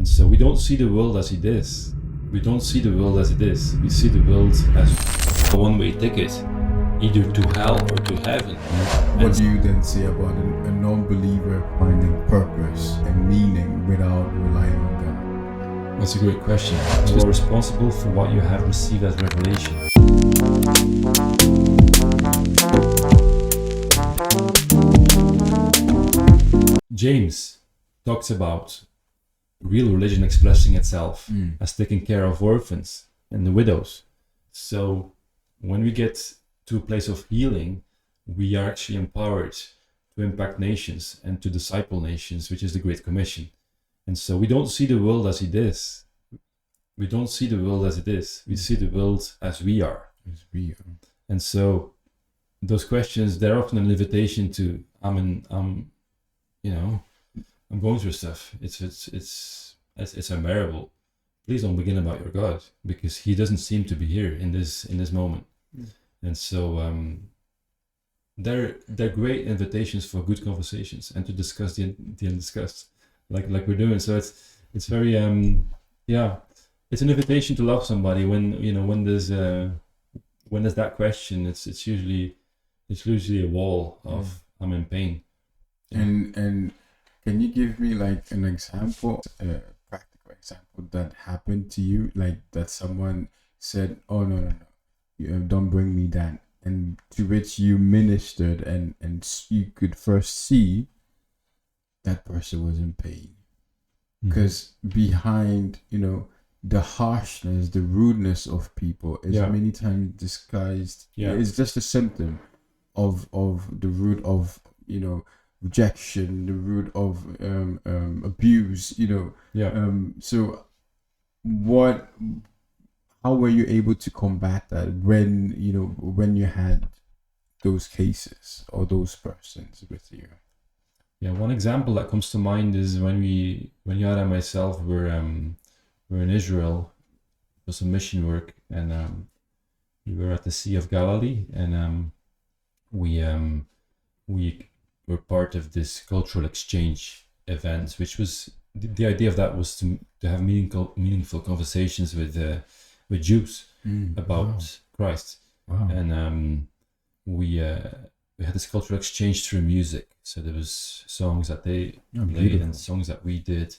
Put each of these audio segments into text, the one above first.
And so we don't see the world as it is. We don't see the world as it is. We see the world as a one-way ticket, either to hell or to heaven. What do you then say about a non-believer finding purpose and meaning without relying on God? That's a great question. You are responsible for what you have received as revelation. James talks about real religion expressing itself as taking care of orphans and the widows. So when we get to a place of healing, we are actually empowered to impact nations and to disciple nations, which is the Great Commission. And so we don't see the world as it is. We don't see the world as it is. We see the world as we are. And so those questions, they're often an invitation to, I'm going through stuff. It's unbearable. Please don't begin about your God, because He doesn't seem to be here in this moment. And so they're great invitations for good conversations and to discuss the undiscussed, like we're doing. So it's very it's an invitation to love somebody when there's that question. It's usually a wall of I'm in pain. And can you give me like an example, a practical example that happened to you, like that someone said, "Oh no, don't bring me that," and to which you ministered and you could first see that person was in pain, because behind the harshness, the rudeness of people is many times disguised. It's just a symptom of the root of rejection, the root of abuse. So how were you able to combat that when you had those cases or those persons with you? One example that comes to mind is when Yara and myself were in Israel for some mission work, and we were at the Sea of Galilee, and we were part of this cultural exchange event, which was the idea of that was to have meaningful conversations with Jews about Christ. Wow. And we had this cultural exchange through music. So there was songs that they played and songs that we did,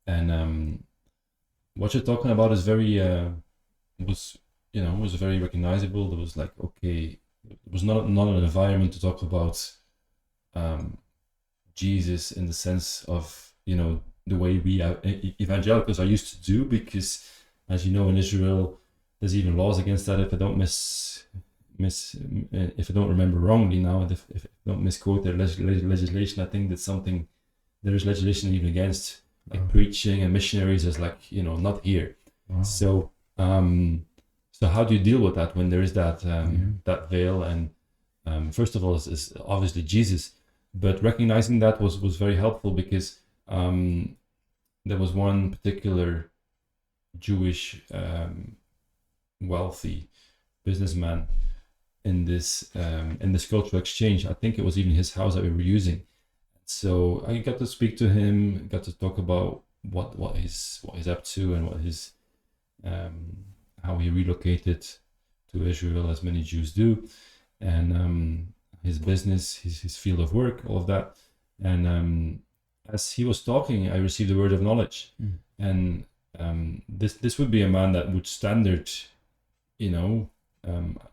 and what you're talking about is very was very recognizable. There was it was not an environment to talk about Jesus in the sense of the way we evangelicals are used to do, because as you know, in Israel there's even laws against that. If I don't if I don't remember wrongly now, if I don't misquote their legislation, I think there is legislation even against preaching and missionaries as not here. Wow. So how do you deal with that when there is that that veil? And first of all is obviously Jesus, but recognizing that was very helpful, because there was one particular Jewish wealthy businessman in this cultural exchange. I think it was even his house that we were using. So I got to speak to him, got to talk about what he's up to, and what his how he relocated to Israel, as many Jews do, and his business, his field of work, all of that. And as he was talking, I received a word of knowledge, and this would be a man that would standard,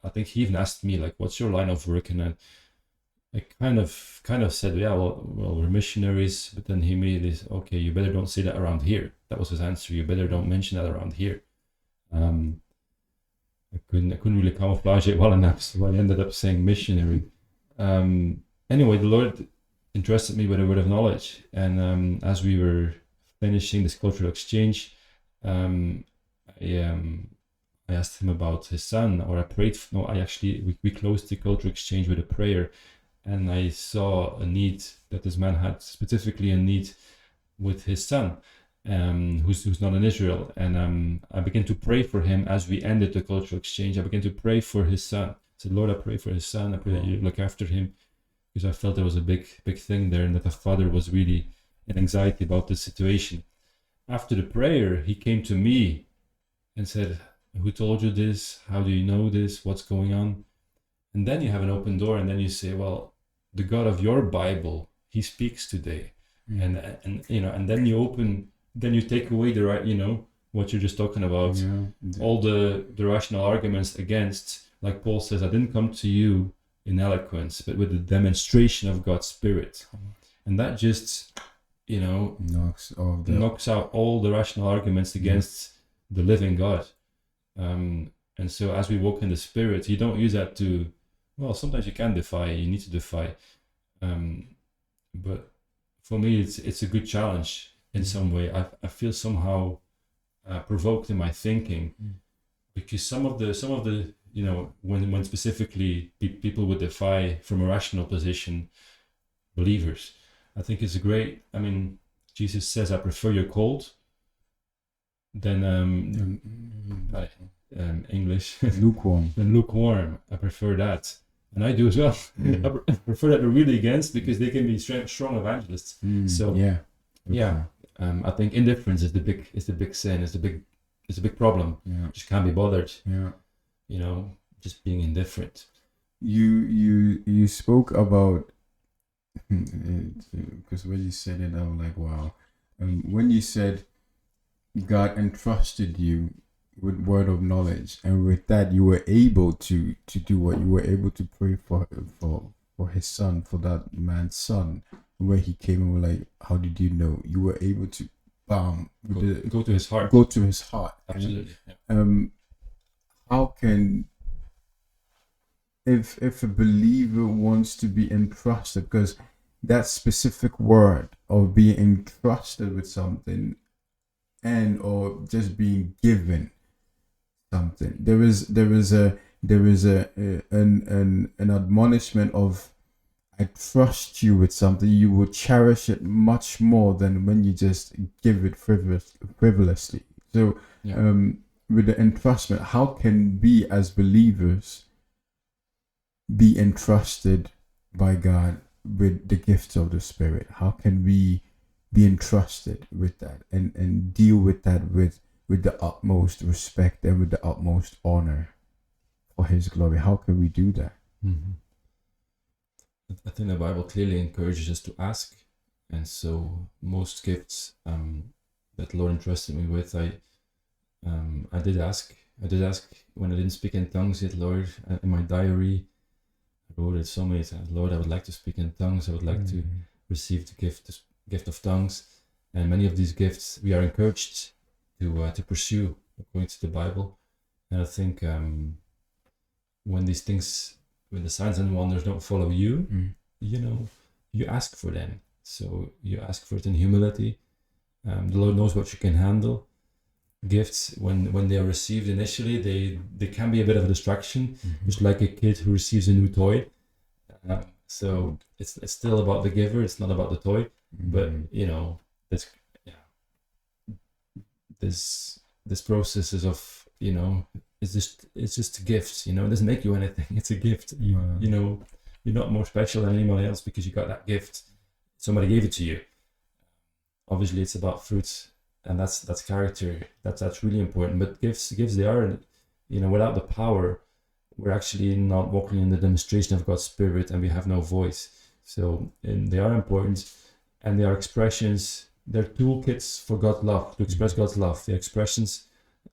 I think he even asked me what's your line of work, and I kind of said, well, we're missionaries, but then he immediately said, okay, you better don't say that around here. That was his answer. You better don't mention that around here. I couldn't really camouflage it well enough, so I ended up saying missionary. Anyway, the Lord entrusted me with a word of knowledge, and as we were finishing this cultural exchange, I asked him about his son, or I prayed. We closed the cultural exchange with a prayer, and I saw a need that this man had, specifically a need with his son, who's not in Israel. And I began to pray for him as we ended the cultural exchange. I began to pray for his son. I said, Lord, I pray for his son. I pray that you look after him, because I felt there was a big thing there, and that the father was really in anxiety about this situation. after the prayer, he came to me and said, "Who told you this? How do you know this? What's going on?" And then you have an open door, and then you say, "Well, the God of your Bible, He speaks today," and and then then you take away the right, what you're just talking about, all the rational arguments against. Like Paul says, "I didn't come to you in eloquence, but with the demonstration of God's Spirit," and that just knocks out all the rational arguments against the living God. And so as we walk in the Spirit, you don't use that to, well, sometimes you can defy, you need to defy. But for me, it's a good challenge in some way. I feel somehow provoked in my thinking, because some of the when specifically people would defy from a rational position believers, I think it's a great. I mean, Jesus says, "I prefer your cold than English lukewarm. than lukewarm. I prefer that." And I do as well. I prefer that they're really against, because they can be strong evangelists. So I think indifference is the big sin. It's a big problem. Just can't be bothered. Just being indifferent. You spoke about, because when you said it, I was like, wow. When you said God entrusted you with word of knowledge, and with that you were able to do what you were able to pray for his son, for that man's son, where he came and were like, how did you know? You were able to go to his heart. Go to his heart. Absolutely. How can, if a believer wants to be entrusted, because that specific word of being entrusted with something, and or just being given something, there is an admonishment of, I trust you with something. You will cherish it much more than when you just give it frivolously. So with the entrustment, how can we as believers be entrusted by God with the gifts of the Spirit? How can we be entrusted with that and deal with that with the utmost respect and with the utmost honor for His glory? How can we do that? I think the Bible clearly encourages us to ask, and so most gifts that the Lord entrusted me with, I did ask. When I didn't speak in tongues yet, Lord, in my diary, I wrote it so many times. Lord, I would like to speak in tongues. I would like to receive the gift of tongues, and many of these gifts we are encouraged to pursue according to the Bible. And I think when these things, when the signs and wonders don't follow you, you ask for them. So you ask for it in humility. The Lord knows what you can handle. Gifts, when they are received initially, they can be a bit of a distraction, just like a kid who receives a new toy. So it's still about the giver. It's not about the toy. But this process is of it's just gifts. It doesn't make you anything. It's a gift. You're not more special than anyone else because you got that gift. Somebody gave it to you. Obviously, it's about fruits, and that's character. That's really important. But gifts they are, without the power, we're actually not walking in the demonstration of God's Spirit, and we have no voice. So they are important, and they are expressions. They're toolkits for God's love, to express God's love. They're expressions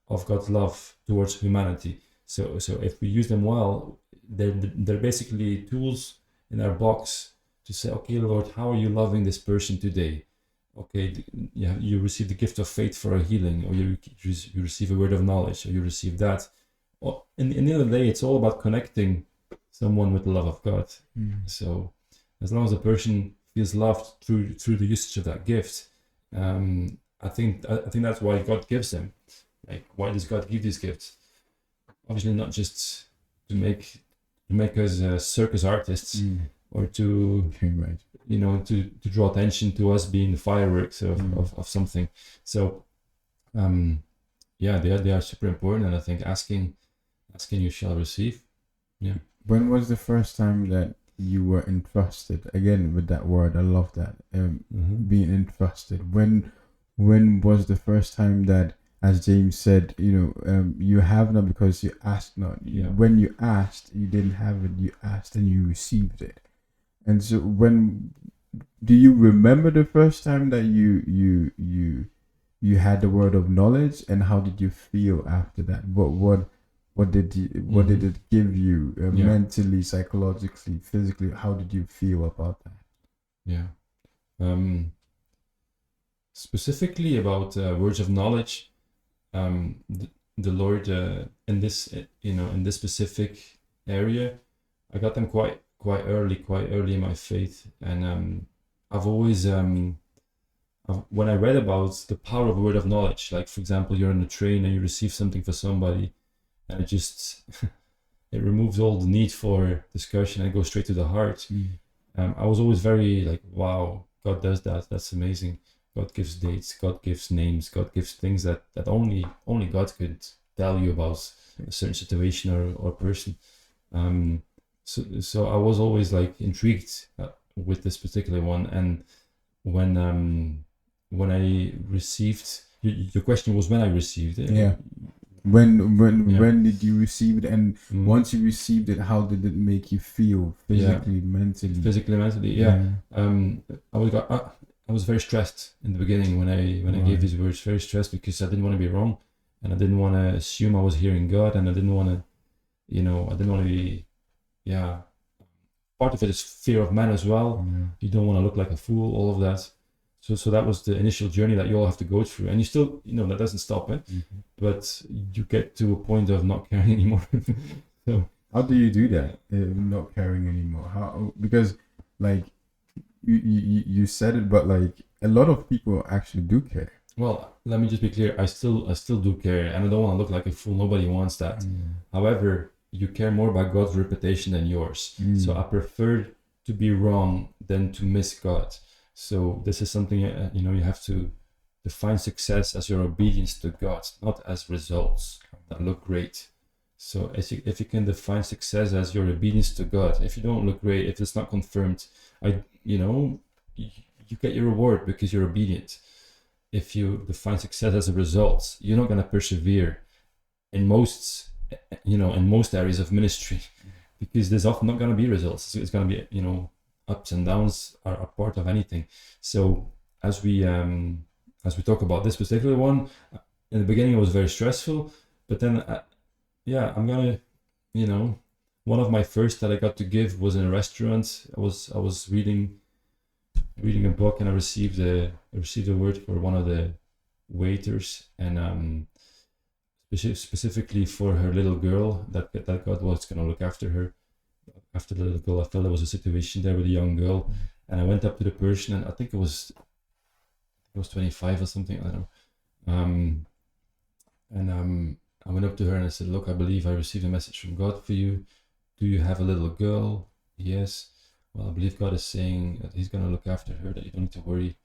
of God's love towards humanity. So if we use them well, they're basically tools in our box to say, okay, Lord, how are you loving this person today? Okay, you receive the gift of faith for a healing, or you receive a word of knowledge, or you receive that. In the end of the day, it's all about connecting someone with the love of God. So as long as a person feels loved through the usage of that gift, I think that's why God gives them. Like, why does God give these gifts? Obviously, not just to make us circus artists, or to to draw attention to us being the fireworks of something. So they are super important, and I think asking you shall receive. When was the first time that you were entrusted? Again, with that word, I love that. Being entrusted. When when was the first time that, as James said, you have not because you asked not. Yeah. When you asked, you didn't have it. You asked and you received it. And so, when do you remember the first time that you had the word of knowledge, and how did you feel after that? What did it give you mentally, psychologically, physically? How did you feel about that? Yeah. Specifically about words of knowledge, the Lord in this in this specific area, I got them quite early in my faith, and I've always when I read about the power of a word of knowledge, like for example, you're on a train and you receive something for somebody, and it just it removes all the need for discussion and goes straight to the heart. I was always very like, wow, God does that. That's amazing. God gives dates. God gives names. God gives things that only God could tell you about a certain situation or person. So I was always like intrigued with this particular one. And when I received, your question was when I received it. Yeah. When did you receive it? And once you received it, how did it make you feel physically, mentally? Yeah. I was very stressed in the beginning when I gave these words. Very stressed because I didn't want to be wrong, and I didn't want to assume I was hearing God, and I didn't want to, I didn't want to be, Part of it is fear of man as well. You don't want to look like a fool. All of that. So that was the initial journey that you all have to go through, and you still, that doesn't stop it, but you get to a point of not caring anymore. So how do you do that? Not caring anymore? How? Because like you said it, but like a lot of people actually do care. Well, let me just be clear. I still do care, and I don't want to look like a fool. Nobody wants that. However, you care more about God's reputation than yours. So I prefer to be wrong than to miss God. So this is something, you have to define success as your obedience to God, not as results that look great. So if you can define success as your obedience to God, if you don't look great, if it's not confirmed, you get your reward because you're obedient. If you define success as a result, you're not going to persevere in most areas of ministry because there's often not going to be results. It's going to be, ups and downs are part of anything. So as we talk about this particular one, in the beginning it was very stressful, but then I'm gonna, one of my first that I got to give was in a restaurant. I was reading a book, and I received a word for one of the waiters, and specifically for her little girl, that God was gonna look after her. After the little girl, I felt there was a situation there with a young girl, and I went up to the person, and I think it was 25 or something, I don't know. And I went up to her and I said, "Look, I believe I received a message from God for you. Do you have a little girl?" "Yes." "Well, I believe God is saying that He's gonna look after her, that you don't need to worry."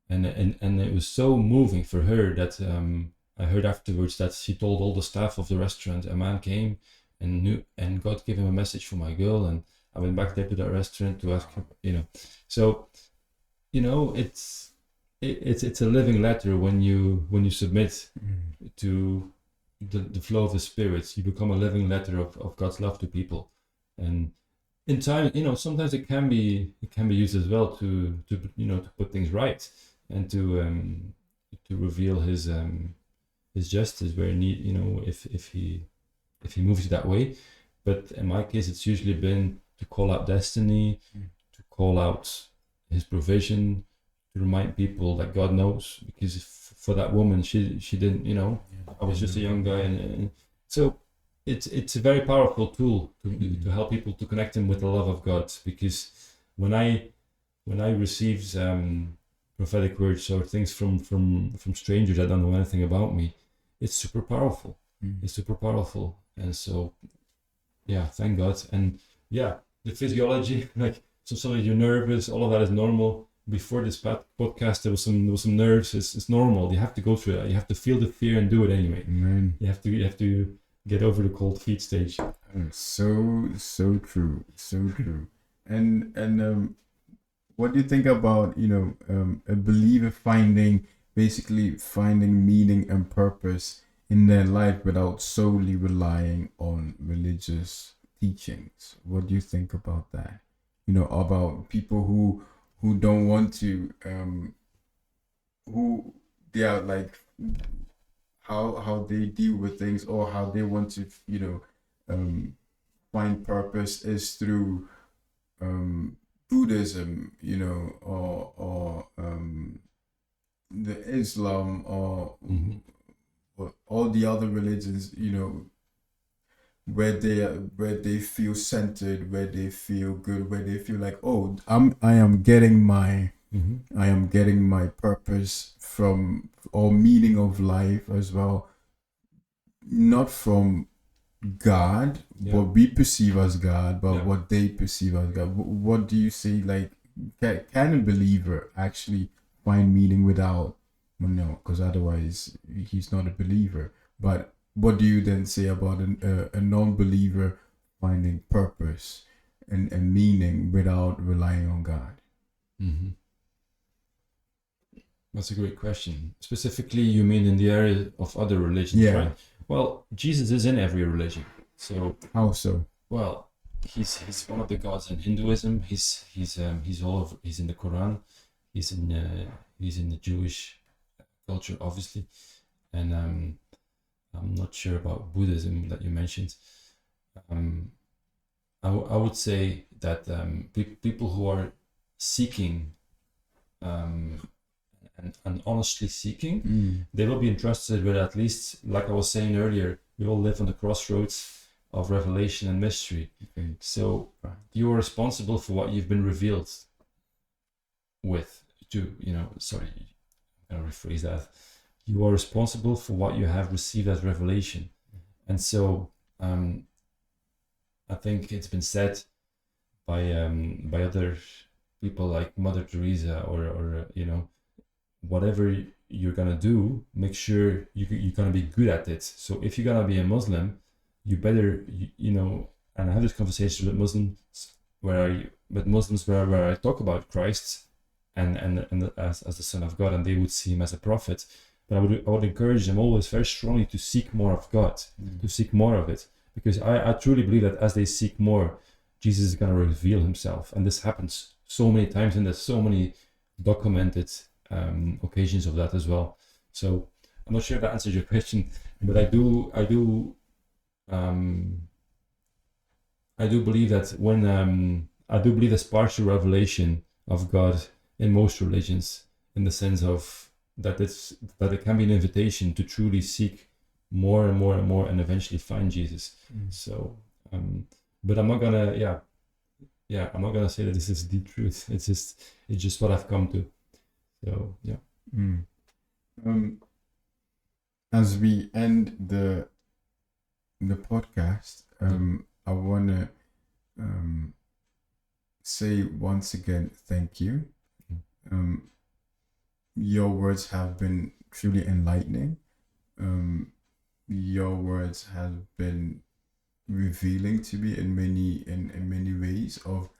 And it was so moving for her that I heard afterwards that she told all the staff of the restaurant. A man came and God gave him a message for my girl, and I went back there to that restaurant to ask her, So, it's a living letter when you submit to the flow of the Spirit. You become a living letter of God's love to people, and in time, sometimes it can be used as well to put things right and to reveal His justice where need, if he moves you that way. But in my case, it's usually been to call out destiny, to call out His provision, to remind people that God knows. Because for that woman, she didn't, I was just a young guy, and so it's a very powerful tool to help people to connect them with the love of God. Because when I received prophetic words or things from strangers that don't know anything about me, it's super powerful. It's super powerful. And so, thank God. And the physiology, like, so suddenly you're nervous, all of that is normal. Before this podcast, there was some nerves. It's normal. You have to go through that. You have to feel the fear and do it anyway. Amen. You have to get over the cold feet stage. So true. And what do you think about a believer finding basically finding meaning and purpose in their life without solely relying on religious teachings. What do you think about that? About people who don't want to, who they are like, how they deal with things, or how they want to, find purpose is through Buddhism, or the Islam, or all the other religions, where they feel centered, where they feel good, where they feel like, oh, I am getting my I am getting my purpose from, or meaning of life as well, not from God, what we perceive as God, but what they perceive as God. What do you say? Like, can a believer actually find meaning without? Well, no, because otherwise he's not a believer. But what do you then say about a non-believer finding purpose and meaning without relying on God? That's a great question. Specifically, you mean in the area of other religions, right? Well, Jesus is in every religion. So how so? Well, he's one of the gods in Hinduism. He's all over. He's in the Quran. He's in the Jewish culture, obviously, and I'm not sure about Buddhism that you mentioned. I would say that people who are seeking and honestly seeking, they will be entrusted with, at least, like I was saying earlier, we all live on the crossroads of revelation and mystery. So you are responsible for what you've been revealed with. Sorry, I'm going to rephrase that. You are responsible for what you have received as revelation. And so I think it's been said by other people like Mother Teresa, or whatever you're gonna do, make sure you're gonna be good at it. So if you're gonna be a Muslim, you better, and I have this conversation with Muslims where I talk about Christ and as the Son of God, and they would see him as a prophet. But I would encourage them always very strongly to seek more of God, to seek more of it, because I truly believe that as they seek more, Jesus is gonna reveal himself, and this happens so many times, and there's so many documented occasions of that as well. So I'm not sure if that answers your question, but I do believe that when I do believe there's partial revelation of God in most religions, in the sense of that it can be an invitation to truly seek more and more and more, and eventually find Jesus. So but I'm not gonna I'm not gonna say that this is the truth. It's just what I've come to. So as we end the podcast, I wanna say once again, thank you. Your words have been truly enlightening. Your words have been revealing to me in many ways of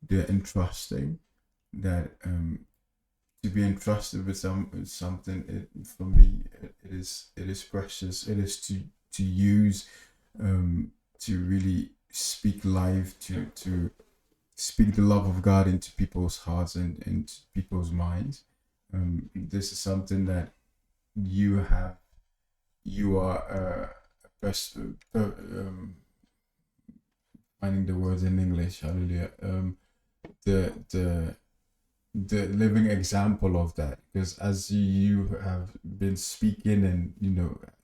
the entrusting that to be entrusted with something. For me, it is precious. It is to use to really speak life, to speak the love of God into people's hearts and into people's minds. This is something that you are finding the words in English, hallelujah, the living example of that, because as you have been speaking, and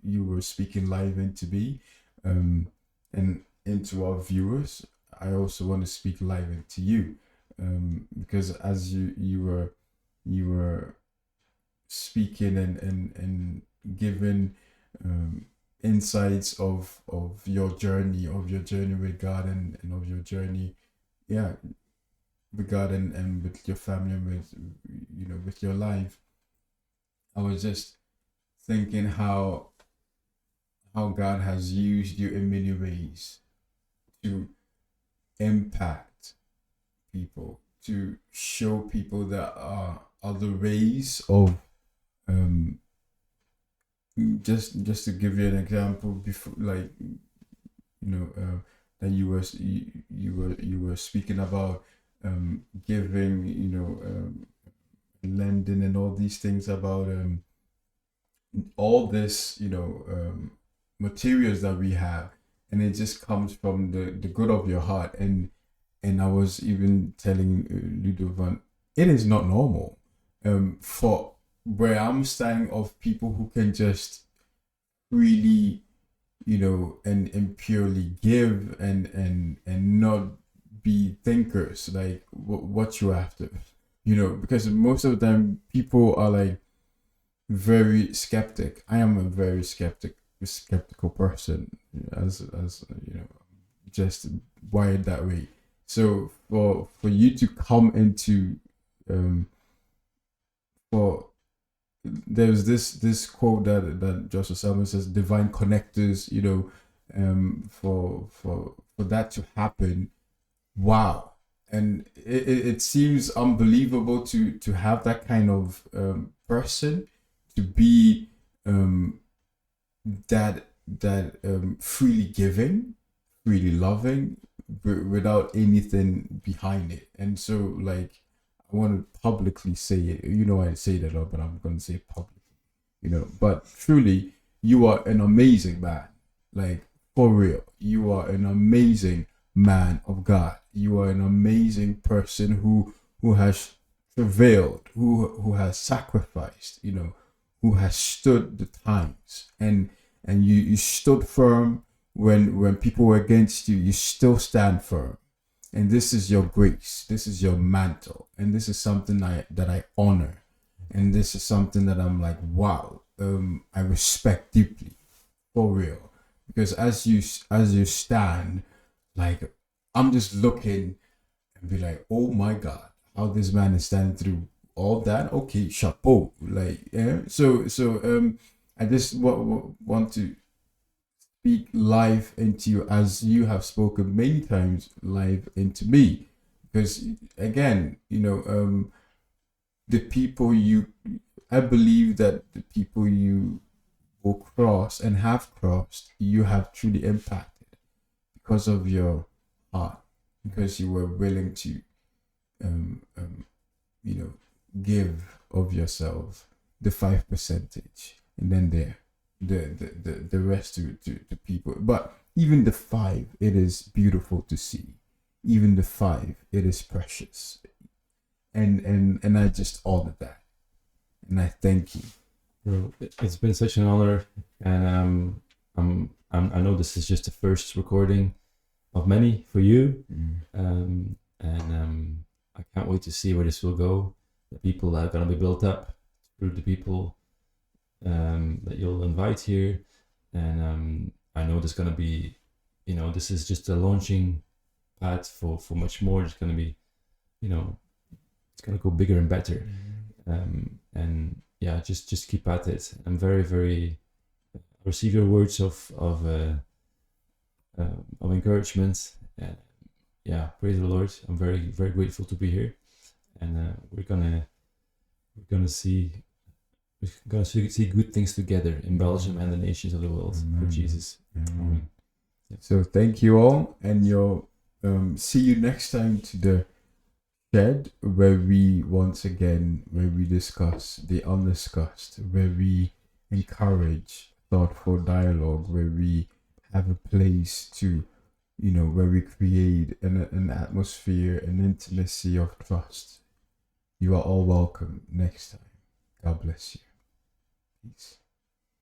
you were speaking live into me and into our viewers, I also want to speak live into you, because as you were speaking and giving insights of your journey with God, and of your journey with God, and with your family, and with your life. I was just thinking how God has used you in many ways to impact people, to show people that are other ways of just to give you an example, before, like, that you were speaking about giving, lending and all these things, about all this, materials that we have, and it just comes from the good of your heart. And I was even telling Ludovan, it is not normal for where I'm standing, of people who can just really, and purely give, and not be thinkers, like what you after, because most of the time people are like very skeptic. I am a very skeptical person, as just wired that way. So for you to come into for there's this quote that Joshua Selman says, divine connectors, for that to happen. Wow. And it seems unbelievable to have that kind of person, to be that freely giving, freely loving, without anything behind it. And so, like, I want to publicly say it. I say that a lot, but I'm going to say it publicly. But truly, you are an amazing man. Like, for real, you are an amazing man of God. You are an amazing person who has travailed, who has sacrificed, who has stood the times, and you stood firm when people were against you. You still stand firm, and this is your grace. This is your mantle, and this is something that I honor, and this is something that I'm like, wow, I respect deeply, for real, because as you stand, like, I'm just looking and be like, oh my God, how this man is standing through all that. Okay, chapeau. Like, yeah. So I just want to speak life into you, as you have spoken many times life into me, because again, the people I believe that the people you will cross and have crossed, you have truly impacted because of your heart, because you were willing to give of yourself the 5%, and then the rest to people. But even the 5, it is beautiful to see. Even the 5, it is precious, and I just honor that, and I thank you. Bro, it's been such an honor, and I know this is just the first recording of many for you, and I can't wait to see where this will go. The people that are going to be built up through the people that you'll invite here, and I know there's going to be, this is just a launching pad for much more. It's going to be, it's going to go bigger and better, and yeah, just keep at it. I'm very, very receive your words of encouragement. Yeah, praise the Lord. I'm very, very grateful to be here, and we're gonna see good things together in Belgium and the nations of the world. Amen. For Jesus. Amen. Yeah. So thank you all, and you'll see you next time to the shed, where we discuss the undiscussed, where we encourage thoughtful dialogue, where we have a place to, where we create an atmosphere, an intimacy of trust. You are all welcome next time. God bless you. Peace.